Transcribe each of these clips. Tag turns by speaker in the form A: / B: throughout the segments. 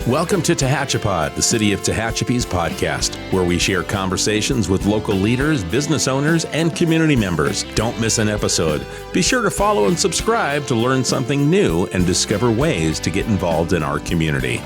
A: Welcome to Tehachapi, the City of Tehachapi's podcast, where we share conversations with local leaders, business owners, and community members. Don't miss an episode. Be sure to follow and subscribe to learn something new and discover ways to get involved in our community.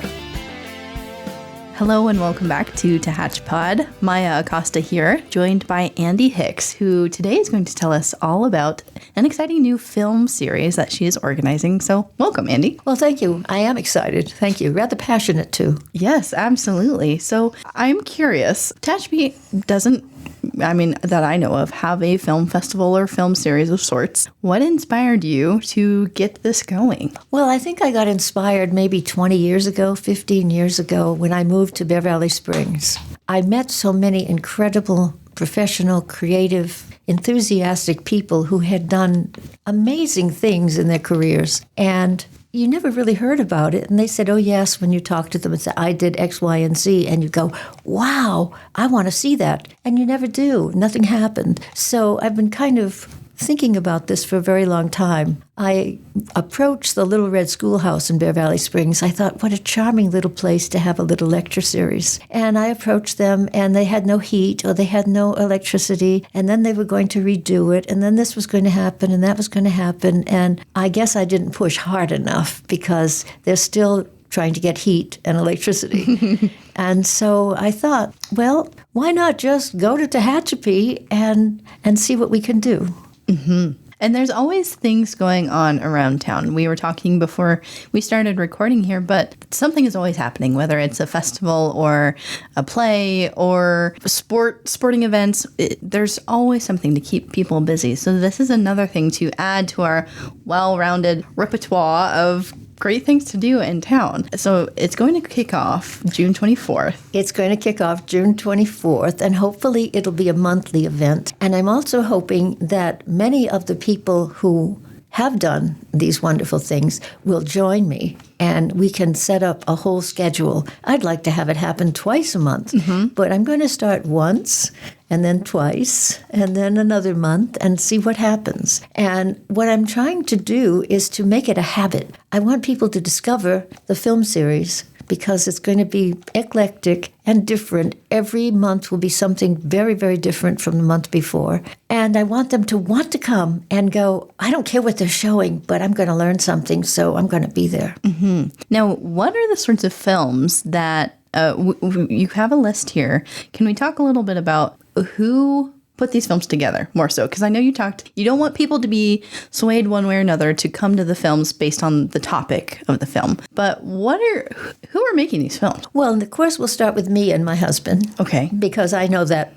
B: Hello and welcome back to Tehachapi. Maya Acosta here, joined by Andy Hicks, who today is going to tell us all about an exciting new film series that she is organizing. So welcome, Andy.
C: Well, thank you. I am excited. Thank you. Rather passionate, too.
B: Yes, absolutely. So I'm curious. Tehachapi doesn't, that I know of, have a film festival or film series of sorts. What inspired you to get this going?
C: Well, I think I got inspired maybe 20 years ago, 15 years ago, when I moved to Bear Valley Springs. I met so many incredible, professional, creative, enthusiastic people who had done amazing things in their careers. And you never really heard about it. And they said, oh, yes, when you talk to them and say, I did X, Y, and Z. And you go, wow, I want to see that. And you never do. Nothing happened. So I've been kind of thinking about this for a very long time. I approached the Little Red Schoolhouse in Bear Valley Springs. I thought, what a charming little place to have a little lecture series. And I approached them, and they had no heat or they had no electricity, and then they were going to redo it, and then this was going to happen, and that was going to happen. And I guess I didn't push hard enough because they're still trying to get heat and electricity. And so I thought, well, why not just go to Tehachapi and see what we can do?
B: Mm-hmm. And there's always things going on around town. We were talking before we started recording here, but something is always happening, whether it's a festival or a play or sporting events. There's always something to keep people busy. So this is another thing to add to our well-rounded repertoire of great things to do in town. So it's going to kick off June 24th.
C: It's going to kick off June 24th, and hopefully it'll be a monthly event. And I'm also hoping that many of the people who have done these wonderful things will join me, and we can set up a whole schedule. I'd like to have it happen twice a month, but I'm going to start once, and then twice, and then another month, and see what happens. And what I'm trying to do is to make it a habit. I want people to discover the film series, because it's going to be eclectic and different. Every month will be something very, very different from the month before. And I want them to want to come and go, I don't care what they're showing, but I'm going to learn something, so I'm going to be there.
B: Mm-hmm. Now, what are the sorts of films that you have a list here? Can we talk a little bit about who put these films together more so? Because I know you don't want people to be swayed one way or another to come to the films based on the topic of the film. But who are making these films?
C: Well, of course, we'll start with me and my husband.
B: Okay.
C: Because I know that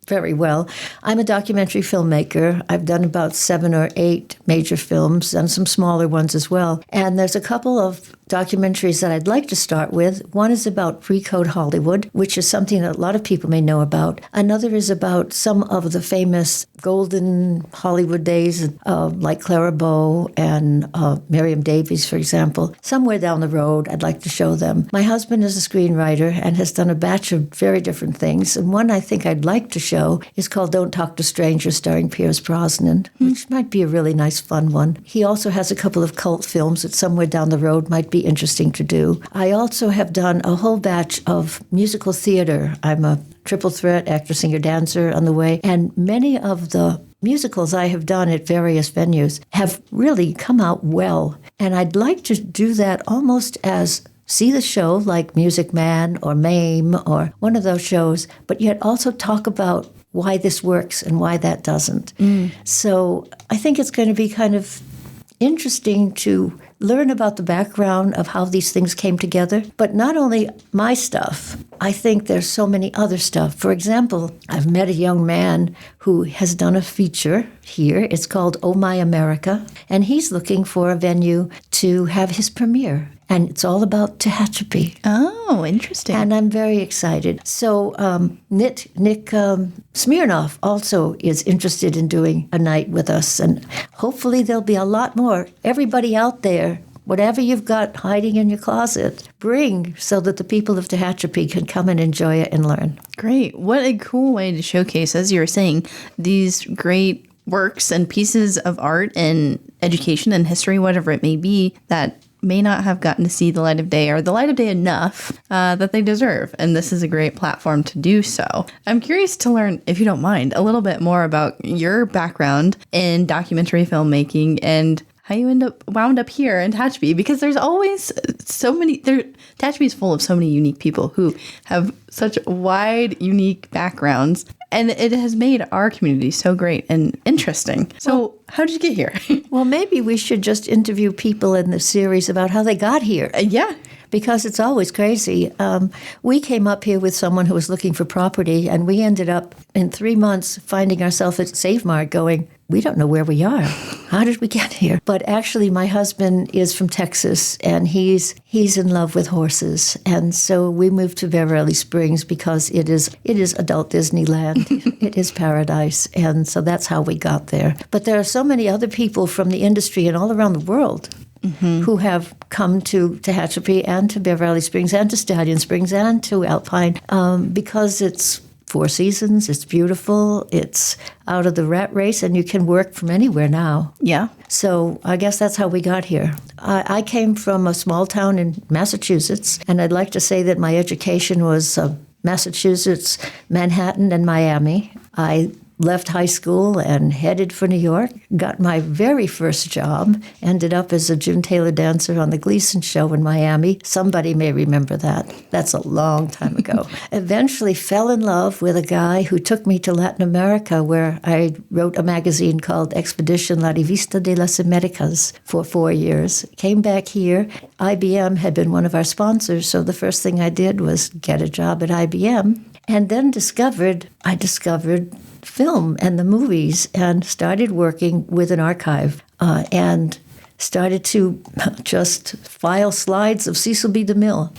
C: very well. I'm a documentary filmmaker. I've done about 7 or 8 major films and some smaller ones as well. And there's a couple of documentaries that I'd like to start with. One is about pre-code Hollywood, which is something that a lot of people may know about. Another is about some of the famous golden Hollywood days, like Clara Bow and Miriam Davies, for example. Somewhere down the road, I'd like to show them. My husband is a screenwriter and has done a batch of very different things. And one I think I'd like to show is called Don't Talk to Strangers, starring Pierce Brosnan, which might be a really nice, fun one. He also has a couple of cult films that somewhere down the road might be interesting to do. I also have done a whole batch of musical theater. I'm a triple threat actor, singer, dancer on the way, and many of the musicals I have done at various venues have really come out well. And I'd like to do that almost as see the show like Music Man or MAME or one of those shows, but yet also talk about why this works and why that doesn't. So I think it's going to be kind of interesting to learn about the background of how these things came together. But not only my stuff, I think there's so many other stuff. For example, I've met a young man who has done a feature here. It's called Oh My America, and he's looking for a venue to have his premiere. And it's all about Tehachapi.
B: Oh, interesting.
C: And I'm very excited. So Nick Smirnoff also is interested in doing a night with us. And hopefully there'll be a lot more. Everybody out there, whatever you've got hiding in your closet, bring so that the people of Tehachapi can come and enjoy it and learn.
B: Great. What a cool way to showcase, as you were saying, these great works and pieces of art and education and history, whatever it may be, that may not have gotten to see the light of day or the light of day enough that they deserve. And this is a great platform to do so. I'm curious to learn, if you don't mind, a little bit more about your background in documentary filmmaking and how you wound up here in Tehachapi, because there's always so many. Tehachapi is full of so many unique people who have such wide, unique backgrounds, and it has made our community so great and interesting. So, how did you get here?
C: Well, maybe we should just interview people in the series about how they got here.
B: Yeah.
C: Because it's always crazy. We came up here with someone who was looking for property, and we ended up in 3 months finding ourselves at Save Mart going, we don't know where we are. How did we get here? But actually, my husband is from Texas, and he's in love with horses. And so we moved to Beverly Springs because it is adult Disneyland. It is paradise. And so that's how we got there. But there are so many other people from the industry and all around the world who have come to Tehachapi and to Beverly Springs and to Stallion Springs and to Alpine because it's 4 seasons, it's beautiful, it's out of the rat race, and you can work from anywhere now.
B: Yeah.
C: So I guess that's how we got here. I came from a small town in Massachusetts, and I'd like to say that my education was Massachusetts, Manhattan, and Miami. I left high school and headed for New York, got my very first job, ended up as a June Taylor dancer on the Gleason show in Miami. Somebody may remember that. That's a long time ago. Eventually fell in love with a guy who took me to Latin America, where I wrote a magazine called Expedition La Revista de las Americas for 4 years. Came back here. IBM had been one of our sponsors, so the first thing I did was get a job at IBM, and then I discovered film and the movies, and started working with an archive and started to just file slides of Cecil B. DeMille.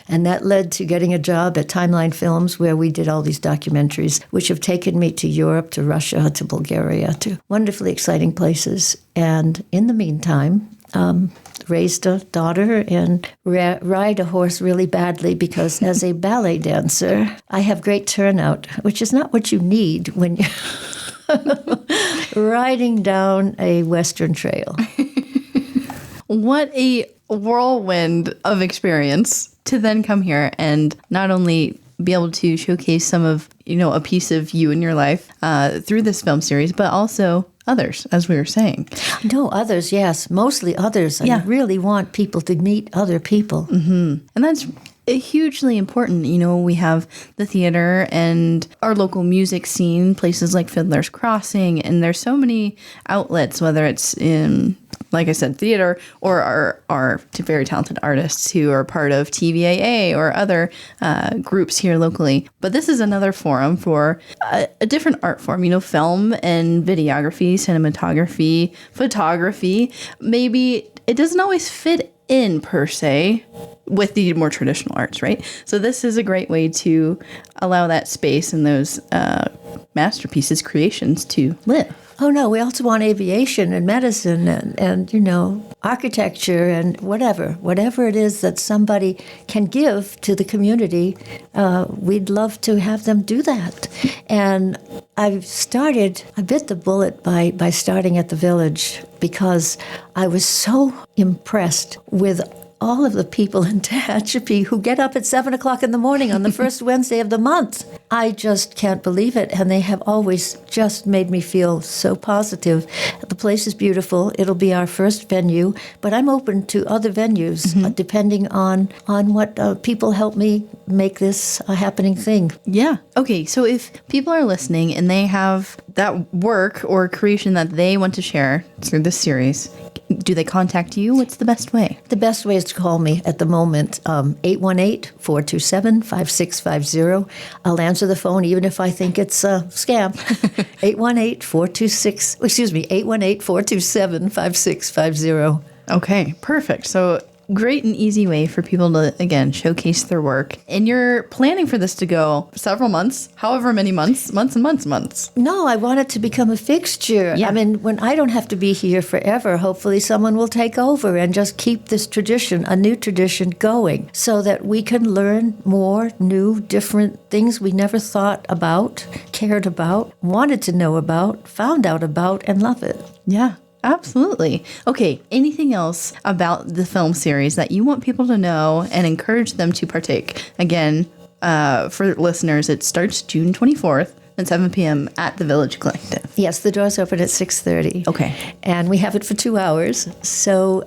C: And that led to getting a job at Timeline Films, where we did all these documentaries, which have taken me to Europe, to Russia, to Bulgaria, to wonderfully exciting places. And in the meantime, raised a daughter and ride a horse really badly, because as a ballet dancer, I have great turnout, which is not what you need when you're riding down a Western trail.
B: What a whirlwind of experience to then come here and not only be able to showcase some of, a piece of you in your life through this film series, but also others, as we were saying.
C: No, others, yes. Mostly others.
B: Yeah.
C: I really want people to meet other people.
B: Mm-hmm. And that's hugely important. We have the theater and our local music scene, places like Fiddler's Crossing, and there's so many outlets, whether it's in, like I said, theater, or our very talented artists who are part of TVAA or other groups here locally. But this is another forum for a different art form, film and videography, cinematography, photography. Maybe it doesn't always fit in per se with the more traditional arts, right? So this is a great way to allow that space and those masterpieces, creations to live.
C: Oh, no, we also want aviation and medicine and architecture and whatever it is that somebody can give to the community. We'd love to have them do that. And I bit the bullet by starting at the Village, because I was so impressed with all of the people in Tehachapi who get up at 7 o'clock in the morning on the first Wednesday of the month. I just can't believe it. And they have always just made me feel so positive. The place is beautiful. It'll be our first venue, but I'm open to other venues depending on what people help me make this a happening thing.
B: Yeah. Okay. So if people are listening and they have that work or creation that they want to share through this series, do they contact you? What's the best way?
C: The best way is to call me at the moment, 818-427-5650. I'll answer the phone even if I think it's a scam. 818-427-5650.
B: Okay, perfect. So great and easy way for people to, again, showcase their work. And you're planning for this to go several months, however many months.
C: No, I want it to become a fixture.
B: Yeah.
C: I mean, when I don't have to be here forever, hopefully someone will take over and just keep this tradition, a new tradition, going, so that we can learn more new, different things we never thought about, cared about, wanted to know about, found out about, and love it.
B: Yeah. Absolutely. Okay, anything else about the film series that you want people to know and encourage them to partake? Again, for listeners, it starts June 24th at 7 p.m. at the Village Collective.
C: Yes, the doors open at 6:30.
B: Okay.
C: And we have it for 2 hours. So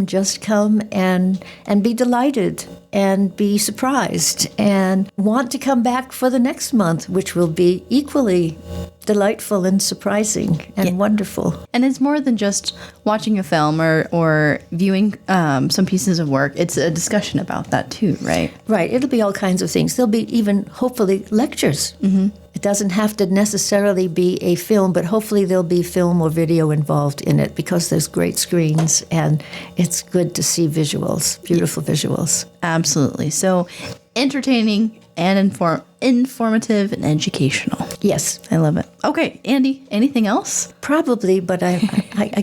C: just come and be delighted and be surprised and want to come back for the next month, which will be equally delightful and surprising and wonderful.
B: And it's more than just watching a film or viewing some pieces of work. It's a discussion about that too, right?
C: Right. It'll be all kinds of things. There'll be even, hopefully, lectures. Mm-hmm. It doesn't have to necessarily be a film, but hopefully there'll be film or video involved in it because there's great screens and it's good to see visuals, beautiful visuals.
B: Absolutely. So entertaining and informative and educational.
C: Yes.
B: I love it. Okay, Andy, anything else?
C: Probably, but I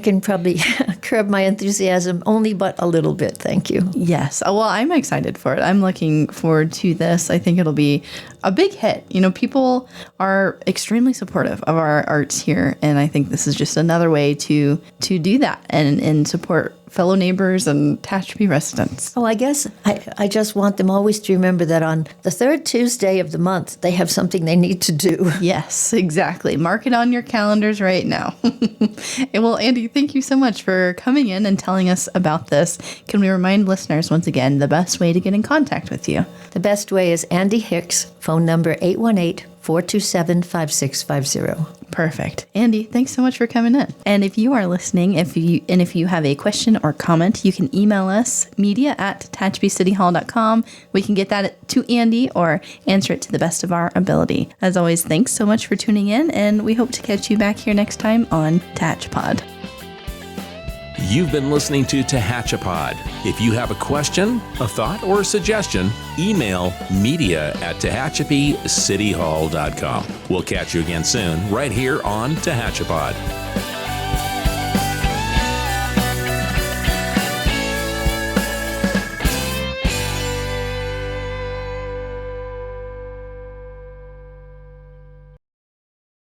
C: can probably curb my enthusiasm only but a little bit. Thank you.
B: Yes. Well, I'm excited for it. I'm looking forward to this. I think it'll be a big hit. You know, people are extremely supportive of our arts here, and I think this is just another way to do that and support fellow neighbors and Tehachapi residents.
C: Oh, I guess I just want them always to remember that on the third Tuesday of the month, they have something they need to do.
B: Yes, exactly. Mark it on your calendars right now. And well, Andy, thank you so much for coming in and telling us about this. Can we remind listeners once again the best way to get in contact with you?
C: The best way is Andy Hicks, phone number 818-427-5650.
B: Perfect. Andy, thanks so much for coming in. And if you are listening, if you have a question or comment, you can email us, media@tehachapicityhall.com. We can get that to Andy or answer it to the best of our ability. As always, thanks so much for tuning in, and we hope to catch you back here next time on Tehachapod.
A: You've been listening to Tehachapod. If you have a question, a thought, or a suggestion, email media@tehachapicityhall.com. We'll catch you again soon, right here on Tehachapod.